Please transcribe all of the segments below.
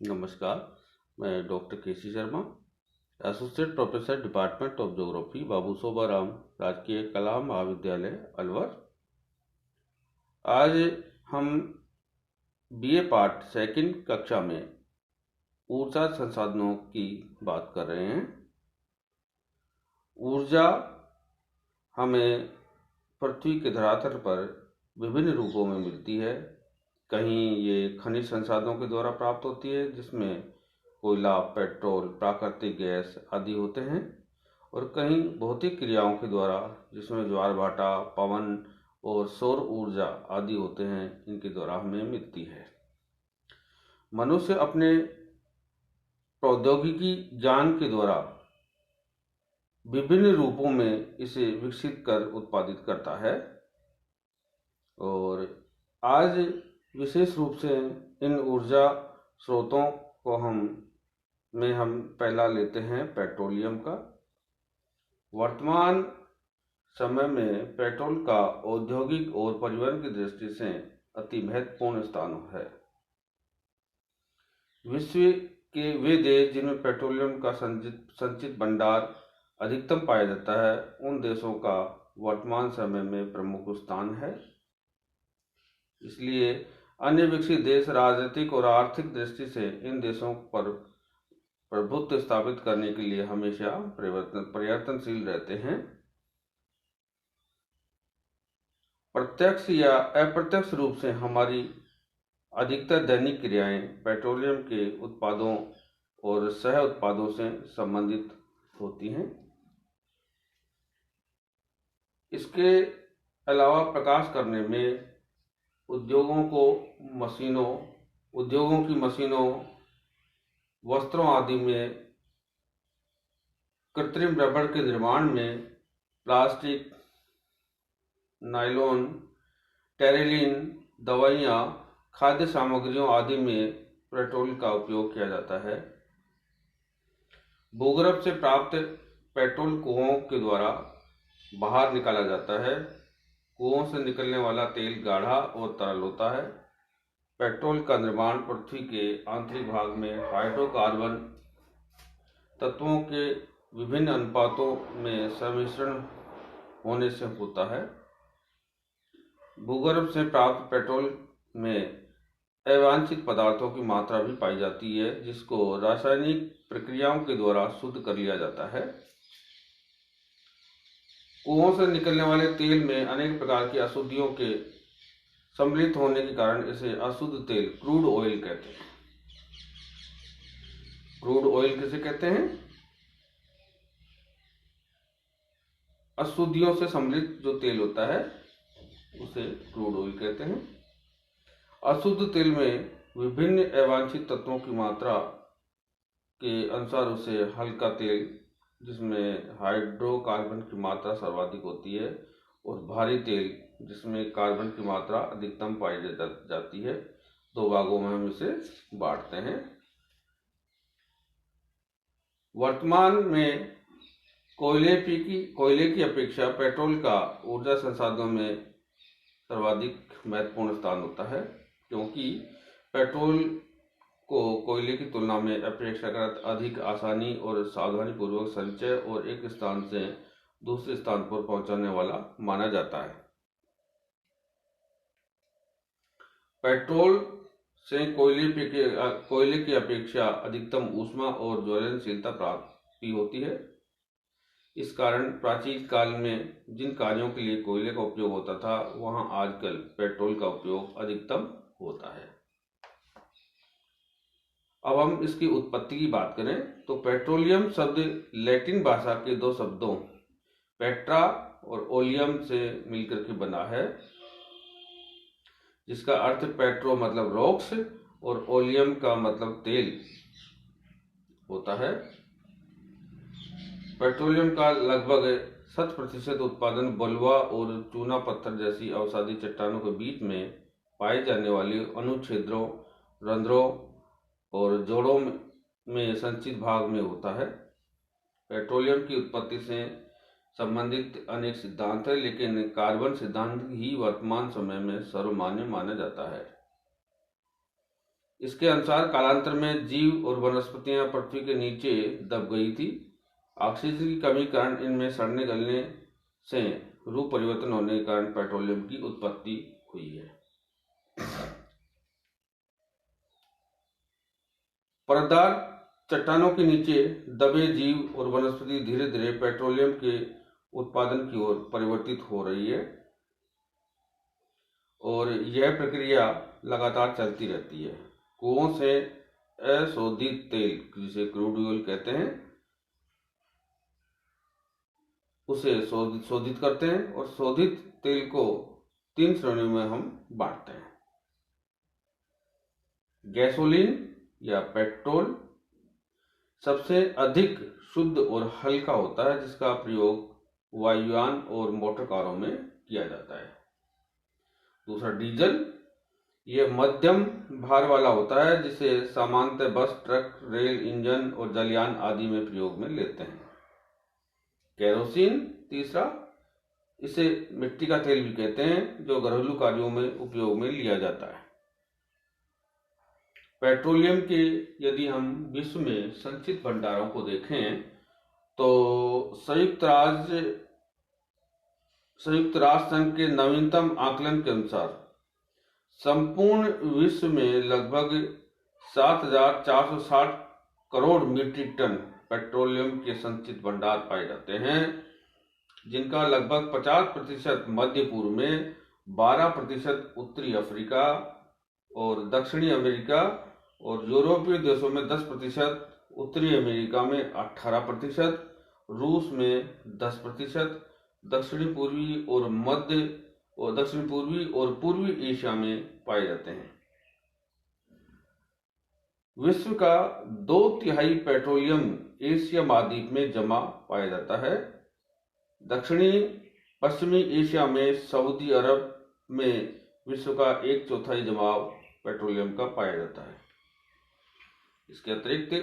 नमस्कार। मैं doctor K C Sharma, associate professor department of geography, Babu Sobaram राजकीय कला महाविद्यालय अलवर। आज हम बीए पार्ट सेकंड कक्षा में ऊर्जा संसाधनों की बात कर रहे हैं। ऊर्जा हमें पृथ्वी के धरातल पर विभिन्न रूपों में मिलती है। कहीं ये खनिज संसाधनों के द्वारा प्राप्त होती है, जिसमें कोयला, पेट्रोल, प्राकृतिक गैस आदि होते हैं, और कहीं भौतिक क्रियाओं के द्वारा, जिसमें ज्वार भाटा, पवन और सौर ऊर्जा आदि होते हैं, इनके द्वारा हमें मिलती है। मनुष्य अपने प्रौद्योगिकी ज्ञान के द्वारा विभिन्न रूपों में इसे विकसित कर उत्पादित करता है, और आज विशेष रूप से इन ऊर्जा स्रोतों को हम पहला लेते हैं पेट्रोलियम का। वर्तमान समय में पेट्रोल का औद्योगिक और परिवहन की दृष्टि से अति महत्वपूर्ण स्थान है। विश्व के वे देश जिनमें पेट्रोलियम का संचित भंडार अधिकतम पाया जाता है, उन देशों का वर्तमान समय में प्रमुख स्थान है। इसलिए अन्य विकसित देश राजनीतिक और आर्थिक दृष्टि से इन देशों पर प्रभुत्व स्थापित करने के लिए हमेशा प्रयत्नशील रहते हैं। प्रत्यक्ष या अप्रत्यक्ष रूप से हमारी अधिकतर दैनिक क्रियाएं पेट्रोलियम के उत्पादों और सह उत्पादों से संबंधित होती हैं। इसके अलावा प्रकाश करने में उद्योगों की मशीनों, वस्त्रों आदि में, कृत्रिम रबड़ के निर्माण में, प्लास्टिक, नायलॉन, टेरेलिन, दवाइयाँ, खाद्य सामग्रियों आदि में पेट्रोल का उपयोग किया जाता है। भूगर्भ से प्राप्त पेट्रोल कुओं के द्वारा बाहर निकाला जाता है। कुओं से निकलने वाला तेल गाढ़ा और तरल होता है। पेट्रोल का निर्माण पृथ्वी के आंतरिक भाग में हाइड्रोकार्बन तत्वों के विभिन्न अनुपातों में सम्मिश्रण होने से होता है। भूगर्भ से प्राप्त पेट्रोल में अवांछित पदार्थों की मात्रा भी पाई जाती है, जिसको रासायनिक प्रक्रियाओं के द्वारा शुद्ध कर लिया जाता है। कुओं से निकलने वाले तेल में अनेक प्रकार की अशुद्धियों के सम्मिलित होने के कारण इसे अशुद्ध तेल, क्रूड ऑयल कहते हैं। क्रूड ऑयल किसे कहते हैं? अशुद्धियों से सम्मिलित जो तेल होता है उसे क्रूड ऑयल कहते हैं। अशुद्ध तेल में विभिन्न अवांछित तत्वों की मात्रा के अनुसार उसे हल्का तेल, जिसमें हाइड्रोकार्बन की मात्रा सर्वाधिक होती है, और भारी तेल, जिसमें कार्बन की मात्रा अधिकतम पाई जाती है। दो भागों में हम इसे बांटते हैं। वर्तमान में कोयले की अपेक्षा पेट्रोल का ऊर्जा संसाधनों में सर्वाधिक महत्वपूर्ण स्थान होता है, क्योंकि पेट्रोल को कोयले की तुलना में अपेक्षाकृत अधिक आसानी और सावधानी पूर्वक संचय और एक स्थान से दूसरे स्थान पर पहुंचाने वाला माना जाता है। पेट्रोल से कोयले की अपेक्षा अधिकतम ऊष्मा और ज्वलनशीलता प्राप्ति होती है। इस कारण प्राचीन काल में जिन कार्यों के लिए कोयले का उपयोग होता था, वहां आजकल पेट्रोल का उपयोग अधिकतम होता है। अब हम इसकी उत्पत्ति की बात करें तो पेट्रोलियम शब्द लैटिन भाषा के दो शब्दों पेट्रा और ओलियम से मिलकर के बना है, जिसका अर्थ पेट्रो मतलब रॉक्स और ओलियम का मतलब तेल होता है। पेट्रोलियम का लगभग 60% उत्पादन बलुआ और चूना पत्थर जैसी अवसादी चट्टानों के बीच में पाए जाने वाले अनुच्छेदों, रंध्रों और जोड़ों में संचित भाग में होता है। पेट्रोलियम की उत्पत्ति से संबंधित अनेक सिद्धांत हैं, लेकिन कार्बन सिद्धांत ही वर्तमान समय में सर्वमान्य माना जाता है। इसके अनुसार कालांतर में जीव और वनस्पतियां पृथ्वी के नीचे दब गई थी। ऑक्सीजन की कमी के कारण इनमें सड़ने गलने से रूप परिवर्तन होने के कारण पेट्रोलियम की उत्पत्ति हुई है। परतदार चट्टानों के नीचे दबे जीव और वनस्पति धीरे धीरे पेट्रोलियम के उत्पादन की ओर परिवर्तित हो रही है और यह प्रक्रिया लगातार चलती रहती है। कुओं से अशोधित तेल, जिसे क्रूड ऑयल कहते हैं, उसे शोधित करते हैं और शोधित तेल को 3 श्रेणियों में हम बांटते हैं। गैसोलीन या पेट्रोल सबसे अधिक शुद्ध और हल्का होता है, जिसका प्रयोग वायुयान और मोटर कारों में किया जाता है। दूसरा डीजल, यह मध्यम भार वाला होता है, जिसे सामान्यतः बस, ट्रक, रेल इंजन और जलयान आदि में प्रयोग में लेते हैं। केरोसिन तीसरा, इसे मिट्टी का तेल भी कहते हैं, जो घरेलू कार्यों में उपयोग में लिया जाता है। पेट्रोलियम के यदि हम विश्व में संचित भंडारों को देखें तो संयुक्त राष्ट्र संघ के नवीनतम आकलन के अनुसार संपूर्ण विश्व में लगभग 7,460 करोड़ मीट्रिक टन पेट्रोलियम के संचित भंडार पाए जाते हैं, जिनका लगभग 50% मध्य पूर्व में, 12% उत्तरी अफ्रीका और दक्षिणी अमेरिका और यूरोपीय देशों में 10%, उत्तरी अमेरिका में 18%, रूस में 10%, दक्षिणी पूर्वी और पूर्वी एशिया में पाए जाते हैं। विश्व का 2/3 पेट्रोलियम एशिया महाद्वीप में जमा पाया जाता है। दक्षिणी पश्चिमी एशिया में सऊदी अरब में विश्व का 1/4 जमाव पेट्रोलियम का पाया जाता है। इसके अतिरिक्त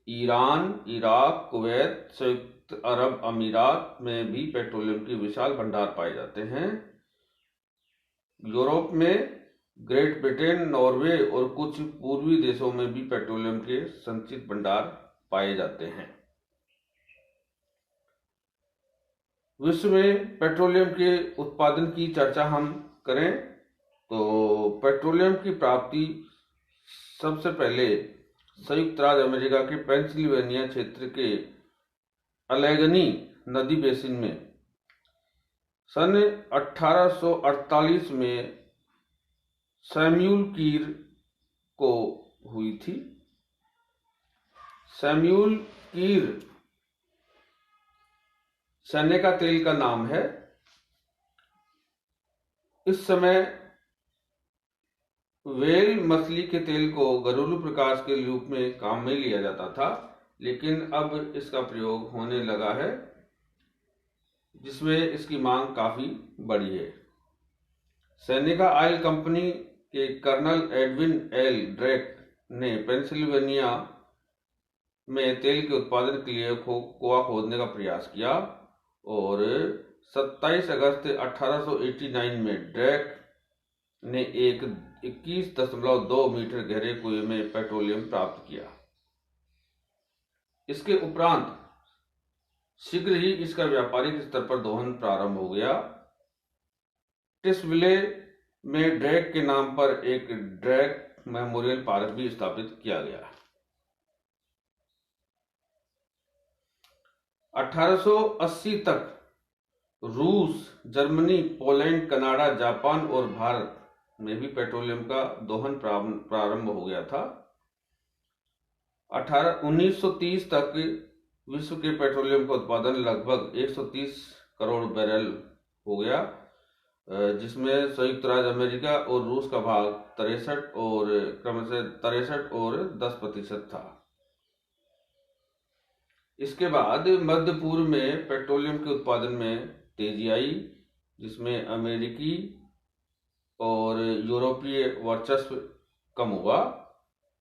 ईरान, इराक, कुवैत, संयुक्त अरब अमीरात में भी पेट्रोलियम के विशाल भंडार पाए जाते हैं। यूरोप में ग्रेट ब्रिटेन, नॉर्वे और कुछ पूर्वी देशों में भी पेट्रोलियम के संचित भंडार पाए जाते हैं। विश्व में पेट्रोलियम के उत्पादन की चर्चा हम करें तो पेट्रोलियम की प्राप्ति सबसे पहले संयुक्त राज्य अमेरिका के पेंसिल्वेनिया क्षेत्र के अलेगनी नदी बेसिन में सन 1848 में सैमुअल कीर को हुई थी। सैमुअल कीर सैन्य का तेल का नाम है। इस समय व्हेल मछली के तेल को घरेलू प्रकाश के रूप में काम में लिया जाता था, लेकिन अब इसका प्रयोग होने लगा है, जिसमें इसकी मांग काफी बढ़ी है। सैनिका ऑयल कंपनी के कर्नल एडविन एल ड्रेक ने पेंसिल्वेनिया में तेल के उत्पादन के लिए कुआं खोदने का प्रयास किया और 27 अगस्त 1889 में ड्रेक ने एक 21.2 मीटर गहरे कुएं में पेट्रोलियम प्राप्त किया। इसके उपरांत शीघ्र ही इसका व्यापारिक स्तर पर दोहन प्रारंभ हो गया। टिस्विले में ड्रेक के नाम पर एक ड्रेक मेमोरियल पार्क भी स्थापित किया गया। 1880 तक रूस, जर्मनी, पोलैंड, कनाडा, जापान और भारत में भी पेट्रोलियम का दोहन प्रारंभ हो गया था। 1930 तक विश्व के पेट्रोलियम का उत्पादन लगभग 130 करोड़ बैरल हो गया, जिसमें संयुक्त राज्य अमेरिका और रूस का भाग 63 और क्रमशः 63 और 10% था। इसके बाद मध्य पूर्व में पेट्रोलियम के उत्पादन में तेजी आई, जिसमें अमेरिकी और यूरोपीय वर्चस्व कम हुआ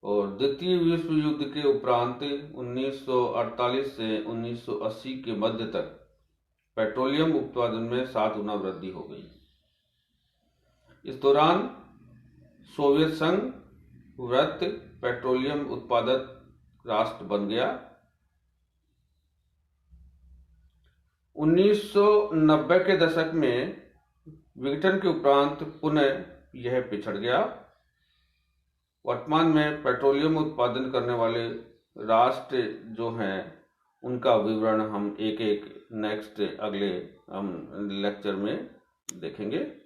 और द्वितीय विश्व युद्ध के उपरांत 1948 से 1980 के मध्य तक पेट्रोलियम उत्पादन में 7 गुना वृद्धि हो गई। इस दौरान सोवियत संघ, पेट्रोलियम उत्पादक राष्ट्र बन गया। 1990 के दशक में विघटन के उपरांत पुनः यह पिछड़ गया। वर्तमान में पेट्रोलियम उत्पादन करने वाले राष्ट्र जो हैं उनका विवरण हम एक एक नेक्स्ट अगले हम लेक्चर में देखेंगे।